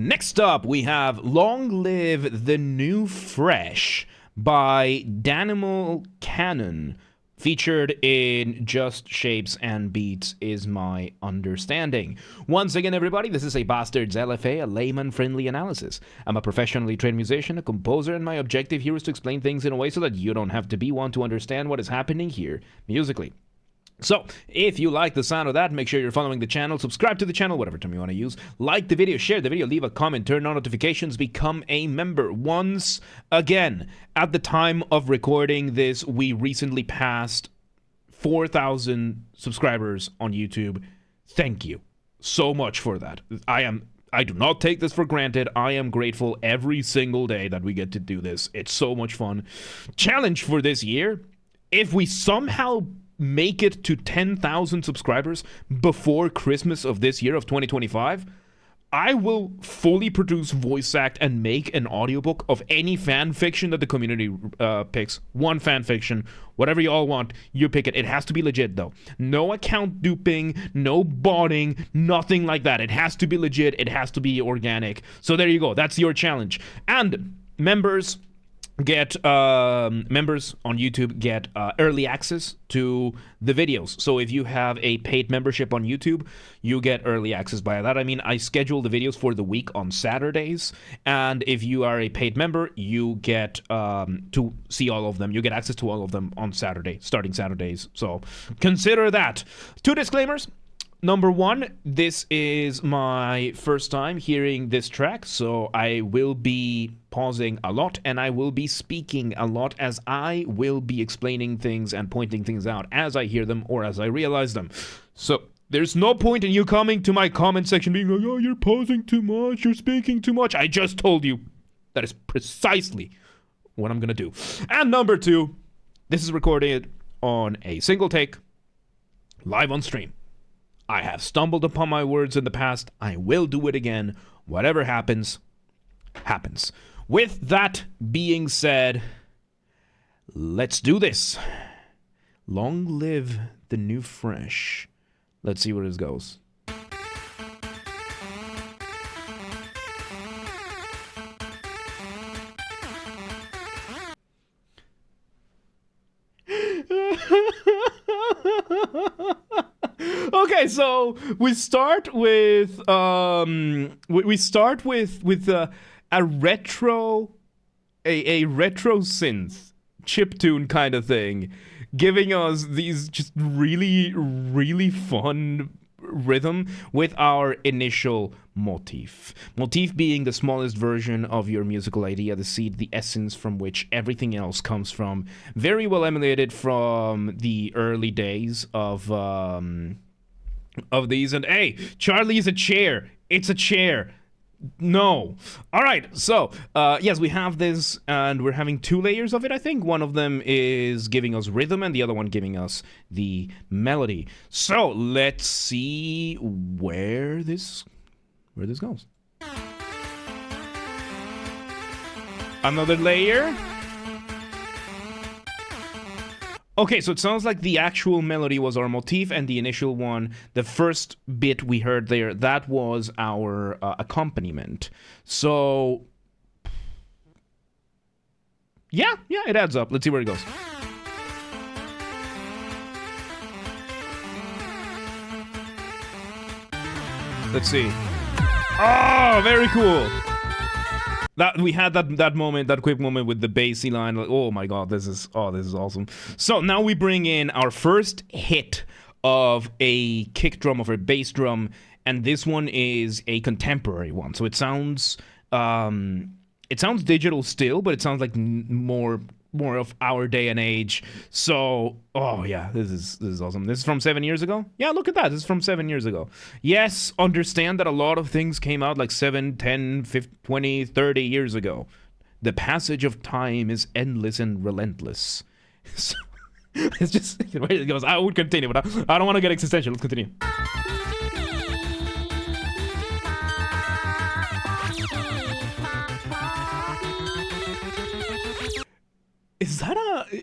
Next up, we have Long Live the New Fresh by Danimal Canon, featured in Just Shapes and Beats is my understanding. Once again, everybody, this is a Basterd's LFA, a layman-friendly analysis. I'm a professionally trained musician, a composer, and my objective here is to explain things in a way so that you don't have to be one to understand what is happening here musically. So, if you like the sound of that, make sure you're following the channel, subscribe to the channel, whatever term you want to use, like the video, share the video, leave a comment, turn on notifications, become a member. Once again, at the time of recording this, we recently passed 4,000 subscribers on YouTube. Thank you so much for that. I do not take this for granted. I am grateful every single day that we get to do this. It's so much fun. Challenge for this year, if we somehow make it to 10,000 subscribers before Christmas of this year of 2025, I will fully produce, voice act, and make an audiobook of any fan fiction that the community picks. One fan fiction, whatever you all want, you pick it. It has to be legit though. No account duping, no botting, nothing like that. It has to be legit. It has to be organic. So there you go. That's your challenge. And members on YouTube get early access to the videos. So if you have a paid membership on YouTube, you get early access. By that I mean I schedule the videos for the week on Saturdays, and if you are a paid member, you get to see all of them. You get access to all of them on Saturday, starting Saturdays. So consider that. Two disclaimers. Number one, this is my first time hearing this track, so I will be pausing a lot, and I will be speaking a lot, as I will be explaining things and pointing things out as I hear them or as I realize them. So there's no point in you coming to my comment section being like, oh, you're pausing too much, you're speaking too much. I just told you that is precisely what I'm gonna do. And number two, this is recorded on a single take, live on stream. I have stumbled upon my words in the past. I will do it again. Whatever happens, happens. With that being said, let's do this. Long live the new fresh. Let's see where this goes. Okay, so we start with a retro synth chiptune kind of thing, giving us these just really fun rhythm with our initial motif. Motif being the smallest version of your musical idea, the seed, the essence from which everything else comes from. Very well emulated from the early days of these. And hey, Charlie is a chair. It's a chair. No. All right. So, yes, we have this, and we're having two layers of it, I think. One of them is giving us rhythm, and the other one giving us the melody. So, let's see where this goes. Another layer. Okay, so it sounds like the actual melody was our motif, and the initial one, the first bit we heard there, that was our accompaniment. So, yeah, it adds up. Let's see where it goes. Let's see. Oh, very cool. That we had that moment, that quick moment with the bassy line. Like, oh my god, this is awesome. So now we bring in our first hit of a kick drum, of a bass drum, and this one is a contemporary one. So it sounds digital still, but it sounds like more of our day and age. So, oh yeah, this is awesome. This is from 7 years ago. Yeah, look at that. This is from 7 years ago. Yes, understand that a lot of things came out like 7, 10, 15, 20, 30 years ago. The passage of time is endless and relentless. So, it's just, it goes. I would continue, but I don't want to get existential. Let's continue.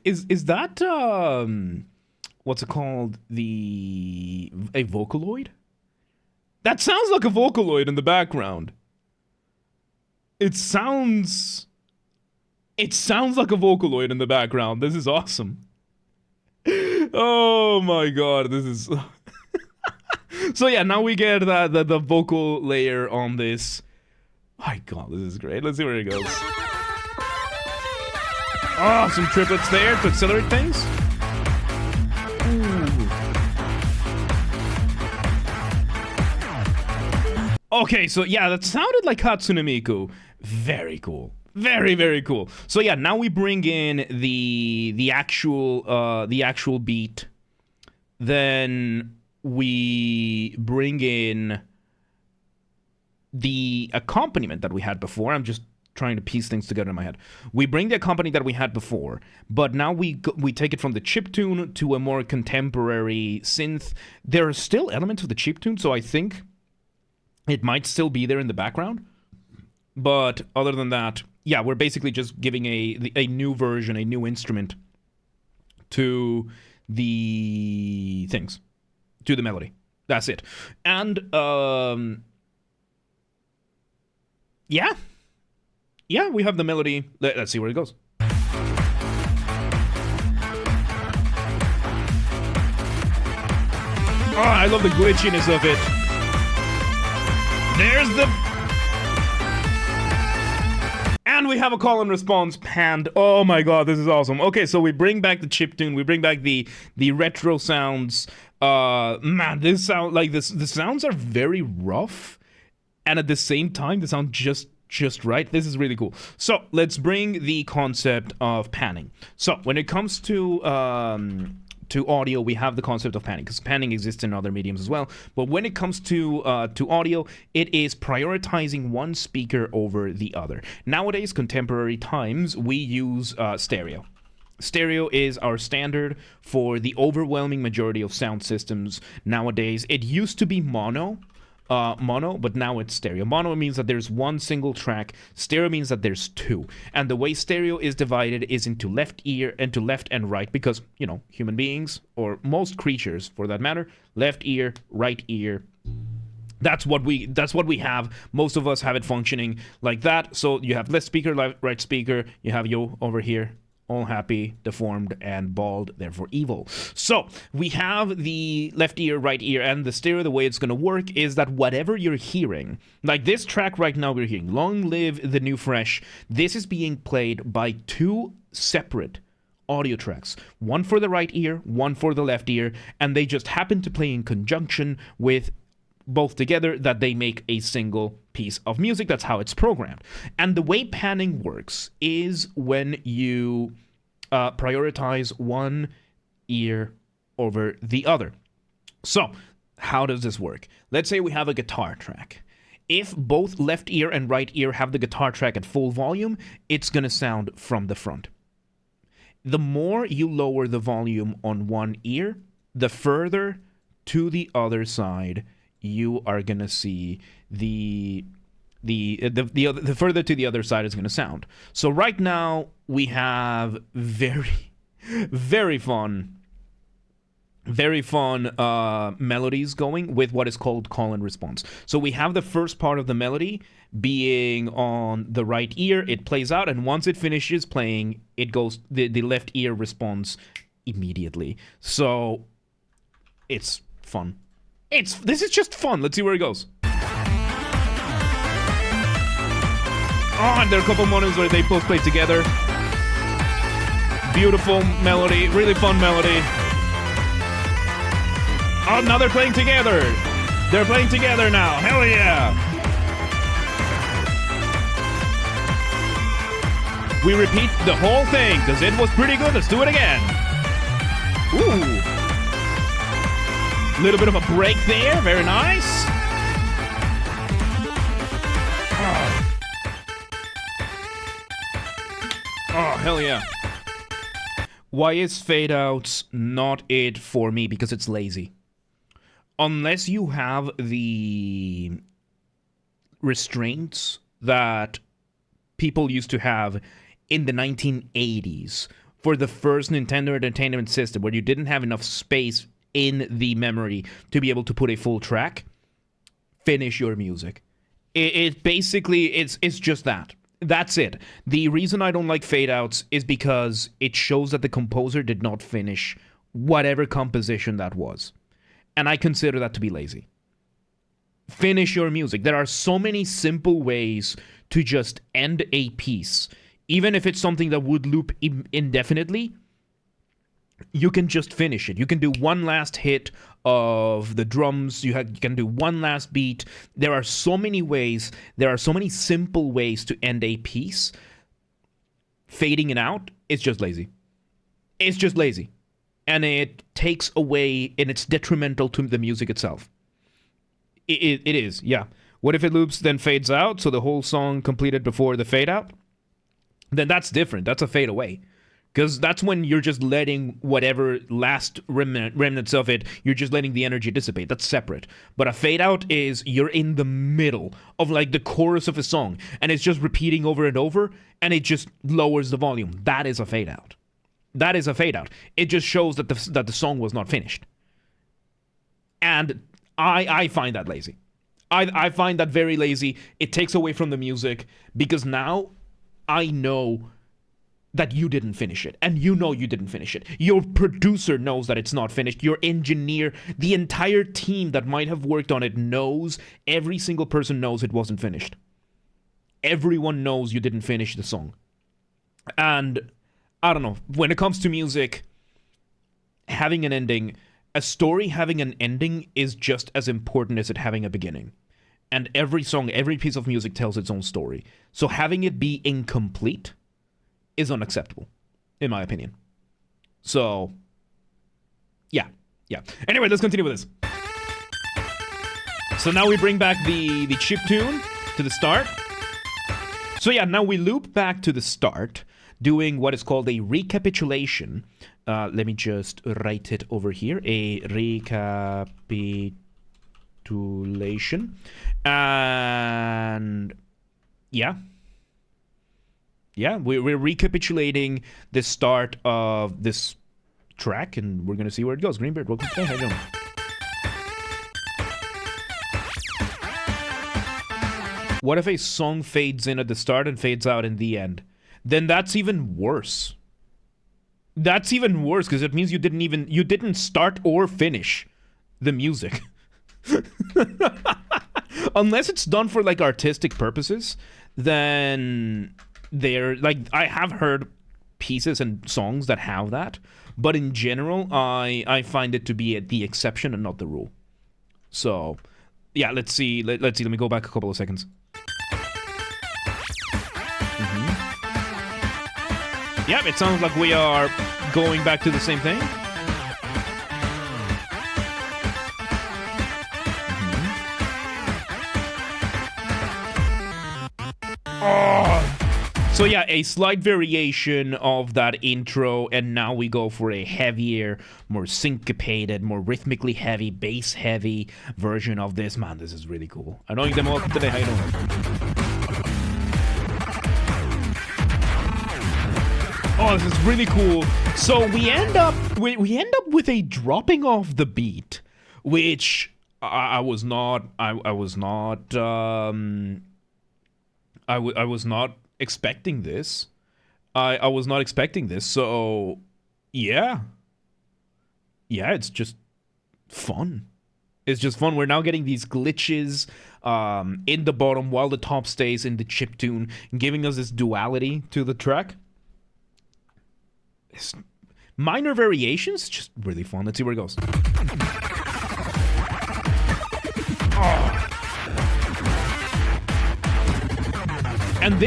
Is that what's it called? A Vocaloid? That sounds like a Vocaloid in the background. It sounds like a Vocaloid in the background. This is awesome. Oh my god, this is... So yeah, now we get the vocal layer on this. My god, this is great. Let's see where it goes. Oh, some triplets there to accelerate things. Ooh. Okay, so yeah, that sounded like Hatsune Miku. Very cool. Very, very cool. So yeah, now we bring in the actual beat. Then we bring in the accompaniment that we had before. I'm just trying to piece things together in my head. We bring the accompaniment that we had before, but now we take it from the chiptune to a more contemporary synth. There are still elements of the chiptune, so I think it might still be there in the background. But other than that, yeah, we're basically just giving a new version, a new instrument to the things, to the melody. That's it. And yeah, we have the melody. Let's see where it goes. Oh, I love the glitchiness of it. There's the... And we have a call and response panned. Oh my god, this is awesome. Okay, so we bring back the chiptune, we bring back the retro sounds. Man, this sound like this. The sounds are very rough, and at the same time, they sound just right. This is really cool. So let's bring the concept of panning. So when it comes to audio, we have the concept of panning, because panning exists in other mediums as well. But when it comes to audio, it is prioritizing one speaker over the other. Nowadays, contemporary times, we use stereo. Stereo is our standard for the overwhelming majority of sound systems nowadays. It used to be mono, but now it's stereo. Mono means that there's one single track. Stereo means that there's two. And the way stereo is divided is into left and right, because, you know, human beings, or most creatures for that matter, left ear, right ear. That's what we have. Most of us have it functioning like that. So you have left speaker, right speaker. You have you over here, all happy, deformed, and bald, therefore evil. So we have the left ear, right ear, and the stereo. The way it's going to work is that whatever you're hearing, like this track right now we're hearing, Long Live the New Fresh, this is being played by two separate audio tracks. One for the right ear, one for the left ear, and they just happen to play in conjunction with both together, that they make a single piece of music. That's how it's programmed. And the way panning works is when you prioritize one ear over the other. So how does this work? Let's say we have a guitar track. If both left ear and right ear have the guitar track at full volume, it's going to sound from the front. The more you lower the volume on one ear, the further to the other side you are gonna see the further to the other side is gonna sound. So right now we have very fun melodies going with what is called call and response. So we have the first part of the melody being on the right ear. It plays out, and once it finishes playing, it goes, the left ear responds immediately. So it's fun. This is just fun. Let's see where it goes. Oh, and there are a couple moments where they both play together. Beautiful melody, really fun melody. Oh, now they're playing together. They're playing together now. Hell yeah. We repeat the whole thing because it was pretty good. Let's do it again. Ooh. Little bit of a break there. Very nice. Oh, hell yeah. Why is fade outs not it for me? Because it's lazy. Unless you have the restraints that people used to have in the 1980s for the first Nintendo Entertainment System, where you didn't have enough space in the memory to be able to put a full track, finish your music. It basically it's just that. That's it. The reason I don't like fade outs is because it shows that the composer did not finish whatever composition that was. And I consider that to be lazy. Finish your music. There are so many simple ways to just end a piece. Even if it's something that would loop indefinitely, you can just finish it. You can do one last hit of the drums. You can do one last beat. There are so many ways. There are so many simple ways to end a piece. Fading it out is just lazy. It's just lazy. And it takes away, and it's detrimental to the music itself. It is, yeah. What if it loops, then fades out, so the whole song completed before the fade out? Then that's different. That's a fade away. Because that's when you're just letting whatever last remnants of it, you're just letting the energy dissipate. That's separate. But a fade out is you're in the middle of like the chorus of a song, and it's just repeating over and over, and it just lowers the volume. That is a fade out. That is a fade out. It just shows that the song was not finished. And I find that lazy. I find that very lazy. It takes away from the music, because now I know that you didn't finish it, and you know you didn't finish it. Your producer knows that it's not finished. Your engineer, the entire team that might have worked on it knows, every single person knows it wasn't finished. Everyone knows you didn't finish the song. And I don't know, when it comes to music, having an ending, a story having an ending is just as important as it having a beginning. And every song, every piece of music tells its own story. So having it be incomplete is unacceptable, in my opinion. So, yeah. Anyway, let's continue with this. So now we bring back the chip tune to the start. So yeah, now we loop back to the start, doing what is called a recapitulation. Let me just write it over here. A recapitulation. And yeah, we're recapitulating the start of this track, and we're gonna see where it goes. Greenbeard, welcome to the How you doing? What if a song fades in at the start and fades out in the end? Then that's even worse. That's even worse, because it means you didn't start or finish the music. Unless it's done for like artistic purposes, then I have heard pieces and songs that have that, but in general, I find it to be the exception and not the rule. So, yeah, let's see. Let me go back a couple of seconds. Yep, it sounds like we are going back to the same thing. So yeah, a slight variation of that intro, and now we go for a heavier, more syncopated, more rhythmically heavy, bass heavy version of this. Man, this is really cool. I know you them all today. How you doing? Oh, this is really cool. So we end up with a dropping off the beat, which I was not expecting this. I was not expecting this. So yeah, it's just fun. It's just fun. We're now getting these glitches in the bottom while the top stays in the chiptune, giving us this duality to the track. It's minor variations, just really fun. Let's see where it goes. Oh. And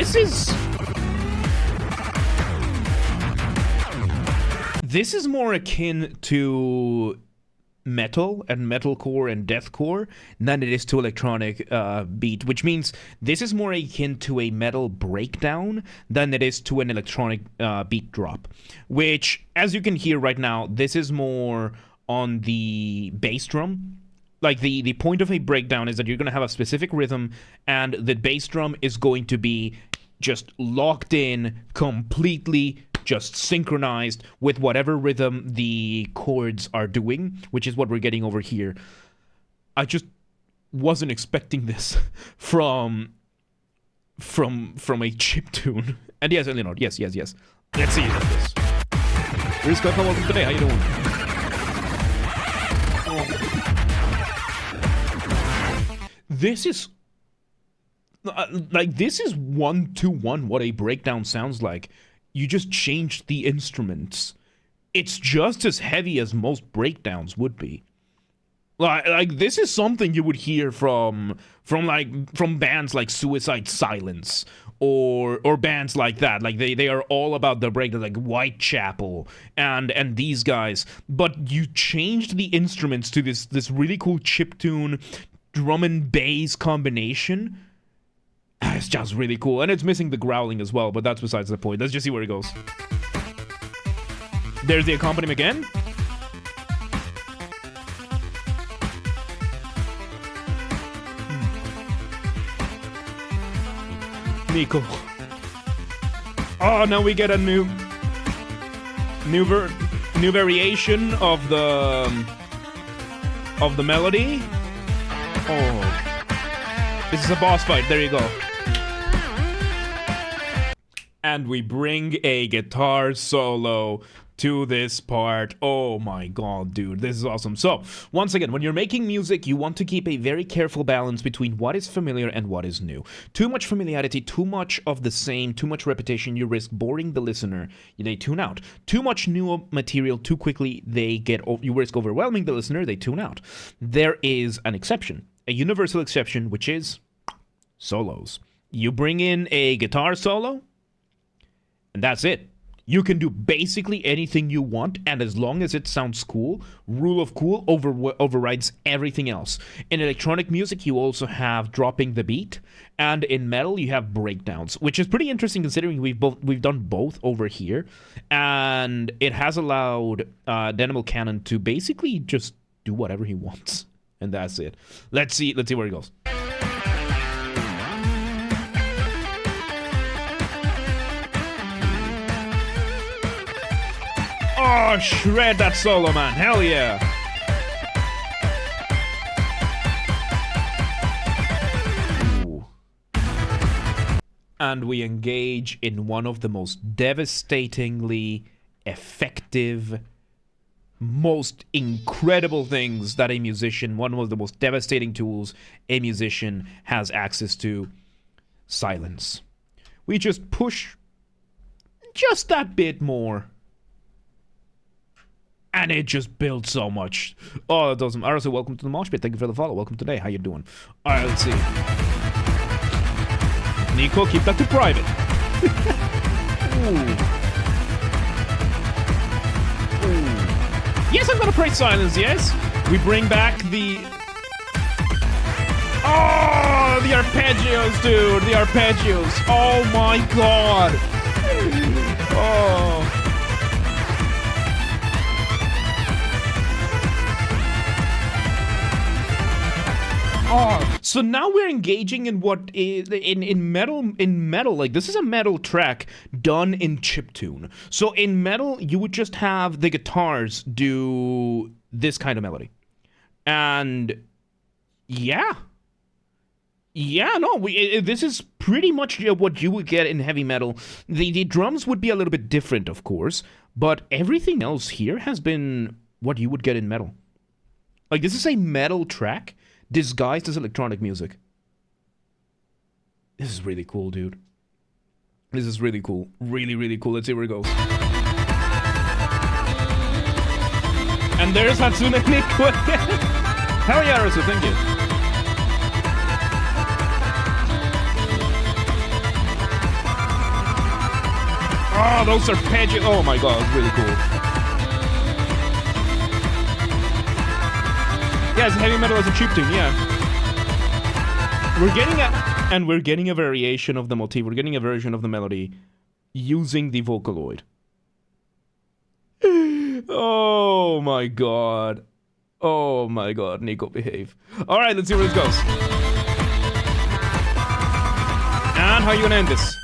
this is more akin to metal and metalcore and deathcore than it is to electronic beat, which means this is more akin to a metal breakdown than it is to an electronic beat drop, which, as you can hear right now, this is more on the bass drum. Like, the point of a breakdown is that you're going to have a specific rhythm, and the bass drum is going to be just locked in, completely just synchronized with whatever rhythm the chords are doing, which is what we're getting over here. wasn't expecting this from a chiptune. And yes, Leonard, yes. Let's see this. Here's Cliff, welcome today. How you doing? This is this is 1-to-1 what a breakdown sounds like. You just changed the instruments. It's just as heavy as most breakdowns would be. Like this is something you would hear from bands like Suicide Silence or bands like that. Like they are all about the breakdown, like Whitechapel and these guys. But you changed the instruments to this really cool chiptune drum and bass combination. It's just really cool, and it's missing the growling as well. But that's besides the point. Let's just see where it goes. There's the accompaniment again. Nico. Oh, now we get a new variation of the melody. Oh, this is a boss fight. There you go. And we bring a guitar solo to this part. Oh my god, dude, this is awesome. So, once again, when you're making music, you want to keep a very careful balance between what is familiar and what is new. Too much familiarity, too much of the same, too much repetition, you risk boring the listener. They tune out. Too much new material too quickly, you risk overwhelming the listener, they tune out. There is an exception, a universal exception, which is solos. You bring in a guitar solo, and that's it. You can do basically anything you want, and as long as it sounds cool, rule of cool overrides everything else. In electronic music, you also have dropping the beat, and in metal, you have breakdowns, which is pretty interesting considering we've done both over here, and it has allowed Danimal Canon to basically just do whatever he wants, and that's it. Let's see where it goes. Oh, shred that solo, man. Hell yeah. Ooh. And we engage in one of the most devastatingly effective, most incredible things that a musician, one of the most devastating tools a musician has access to: silence. We just push just that bit more, and it just builds so much. Oh, it doesn't. Also, welcome to the Mosh Pit. Thank you for the follow. Welcome today. How you doing? All right, let's see. Nico, keep that to private. Ooh. Ooh. Yes, I'm gonna praise silence. Yes, we bring back the. Oh, the arpeggios, dude. The arpeggios. Oh my god. Oh. Oh, so now we're engaging in what is in metal. Like, this is a metal track done in chiptune. So in metal, you would just have the guitars do this kind of melody, and yeah, no, this is pretty much what you would get in heavy metal. The drums would be a little bit different, of course, but everything else here has been what you would get in metal. Like, this is a metal track disguised as electronic music. This is really cool, dude. This is really cool. Really, really cool. Let's see where it goes. And there's Hatsune Miku. Hell yeah, Arisu, thank you. Oh, those arpeggios. Oh my god, it's really cool. Yeah, it's heavy metal as a chiptune, yeah. We're getting a variation of the motif. We're getting a version of the melody using the Vocaloid. Oh my god. Oh my god, Nico, behave. Alright, let's see where this goes. And how are you gonna end this?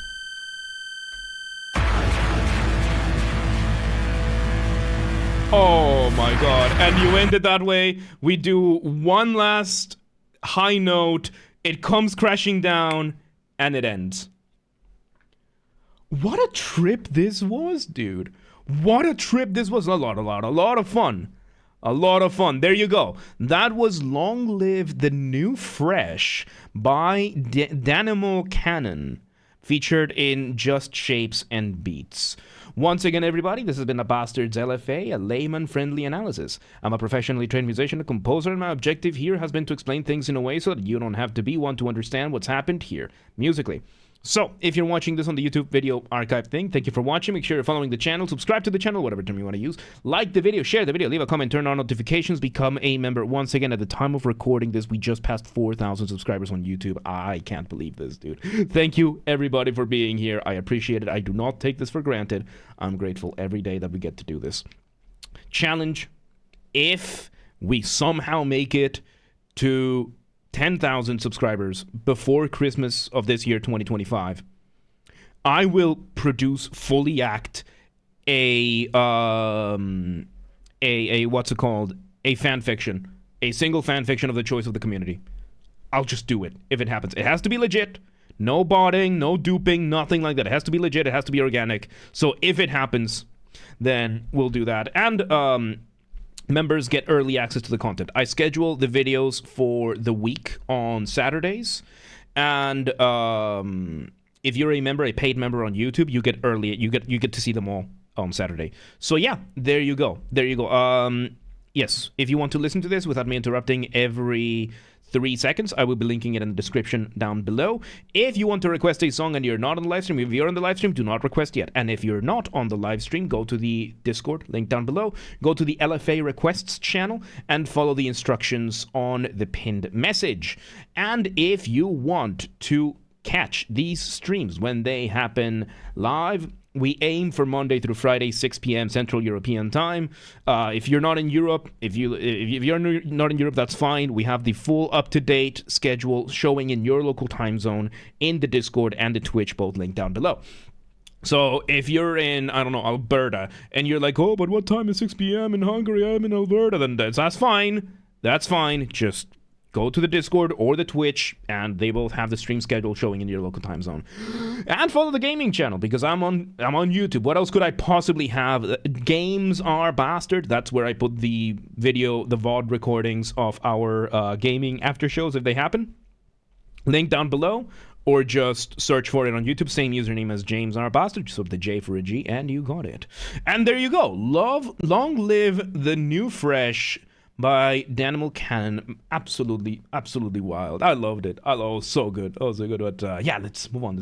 Oh my god, and you end it that way. We do one last high note, it comes crashing down, and it ends. What a trip this was, dude. What a trip this was. A lot of fun. A lot of fun. There you go. That was Long Live the New Fresh by Danimal Canon, featured in Just Shapes and Beats. Once again, everybody, this has been a Basterd's LFA, a layman-friendly analysis. I'm a professionally trained musician and composer, and my objective here has been to explain things in a way so that you don't have to be one to understand what's happened here, musically. So, if you're watching this on the YouTube video archive thing, thank you for watching. Make sure you're following the channel, subscribe to the channel, whatever term you want to use. Like the video, share the video, leave a comment, turn on notifications, become a member. Once again, at the time of recording this, we just passed 4,000 subscribers on YouTube. I can't believe this, dude. Thank you, everybody, for being here. I appreciate it. I do not take this for granted. I'm grateful every day that we get to do this. Challenge, if we somehow make it to 10,000 subscribers before Christmas of this year, 2025, I will produce, fully act a what's it called? A fan fiction. A single fan fiction of the choice of the community. I'll just do it if it happens. It has to be legit. No botting, no duping, nothing like that. It has to be legit. It has to be organic. So if it happens, then we'll do that. And members get early access to the content. I schedule the videos for the week on Saturdays, and if you're a member, a paid member on YouTube, you get early. You get to see them all on Saturday. So yeah, there you go. There you go. Yes, if you want to listen to this without me interrupting every 3 seconds, I will be linking it in the description down below. If you want to request a song and you're not on the live stream, if you're on the live stream, do not request yet. And if you're not on the live stream, go to the Discord, link down below. Go to the LFA requests channel and follow the instructions on the pinned message. And if you want to catch these streams when they happen live, we aim for Monday through Friday, 6 p.m. Central European Time. If you're not in Europe, if you're not in Europe, that's fine. We have the full up-to-date schedule showing in your local time zone in the Discord and the Twitch, both linked down below. So if you're in, I don't know, Alberta, and you're like, oh, but what time is 6 p.m. in Hungary? I'm in Alberta. Then that's fine. That's fine. Just go to the Discord or the Twitch, and they both have the stream schedule showing in your local time zone. And follow the gaming channel, because I'm on YouTube. What else could I possibly have? Games are Basterd. That's where I put the video, the VOD recordings of our gaming after shows if they happen. Link down below, or just search for it on YouTube. Same username as James R. Basterd. Just swap the J for a G, and you got it. And there you go. Long Live the New Fresh by Danimal Canon. Absolutely wild. I loved it. Oh, so good. Oh, so good. But yeah, let's move on.